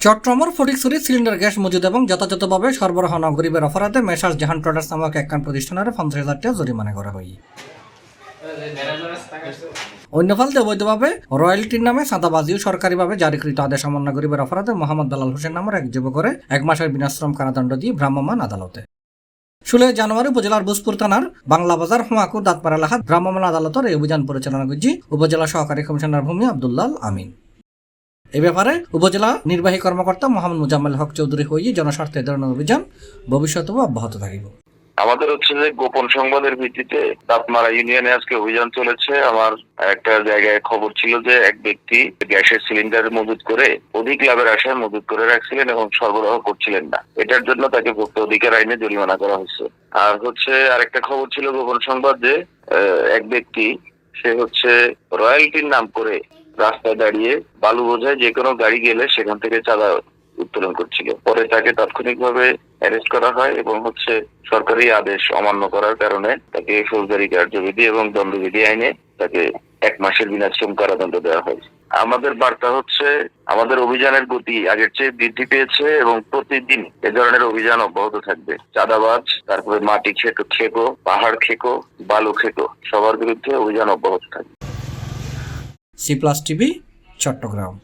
চট্টগ্রামের Fatikchhari cylinder gas মজুদ এবং যথাযথভাবে সরবরাহ ন গরিবের অপরাধে মেসার্স জাহান ট্রেডার্স নামক একখান প্রতিষ্ঠানের 50,000 টাকা জরিমানা করা হয়। অন্যফালতে অবৈধভাবে রয়্যালটির নামে চাঁদাবাজি ও সরকারিভাবে জারিকৃত আদেশ অমান্য গরিবের অপরাধে মোহাম্মদ বেলাল হোসেন নামের এক যুবকের 1 মাসের বিনাশ্রম কারাদণ্ড দিয়ে ভ্রাম্যমাণ আদালতে 16 জানুয়ারি উপজেলার বুসপুর থানার বাংলা বাজার হোমাকুর দাঁতপাড়া এলাকাত ভ্রাম্যমাণ আদালতের এই অভিযান পরিচালনা করছি উপজেলা সহকারী কমিশনার ভূমি আব্দুল্লাল আমিন। এ ব্যাপারে উপজেলা নির্বাহী কর্মকর্তা মোহাম্মদ মুজাম্মেল হক চৌধুরী হয়ে জনস্বার্থে এ ধরনের অভিযান ভবিষ্যতেও অব্যাহত থাকিব। আমাদের হচ্ছে যে গোপন সংবাদের ভিত্তিতে দাঁতমারা ইউনিয়নে আজকে অভিযান চলেছে। আমার একটা জায়গায় খবর ছিল যে এক ব্যক্তি গ্যাসের সিলিন্ডার মজুত করে অধিক লাভের আশায় মজুত করে রাখছিলেন এবং সরবরাহ করছিলেন না। এটার জন্য তাকে ভোক্তা অধিকার আইনে জরিমানা করা হয়েছে। আর হচ্ছে আরেকটা খবর ছিল গোপন সংবাদ যে এক ব্যক্তি সে হচ্ছে রয়্যালটির নাম করে রাস্তায় দাঁড়িয়ে বালু বোঝায় যে কোনো গাড়ি গেলে সেখান থেকে চাঁদা উত্তোলন করছিল। পরে তাকে তাৎক্ষণিকভাবে অ্যারেস্ট করা হয় এবং হচ্ছে সরকারি আদেশ অমান্য করার কারণে তাকে ফৌজদারি কার্যবিধি এবং দণ্ডবিধি আইনে তাকে 1 মাসের বিনাশ্রম কারাদণ্ড দেওয়া হয়। আমাদের বার্তা হচ্ছে আমাদের অভিযানের গতি আগের চেয়ে বৃদ্ধি পেয়েছে এবং প্রতিদিন এ ধরনের অভিযান অব্যাহত থাকবে। চাঁদাবাজ, তারপরে মাটি খেকো, পাহাড় খেকো, বালু খেকো, সবার বিরুদ্ধে অভিযান অব্যাহত থাকবে। C+ TV, Chittagong.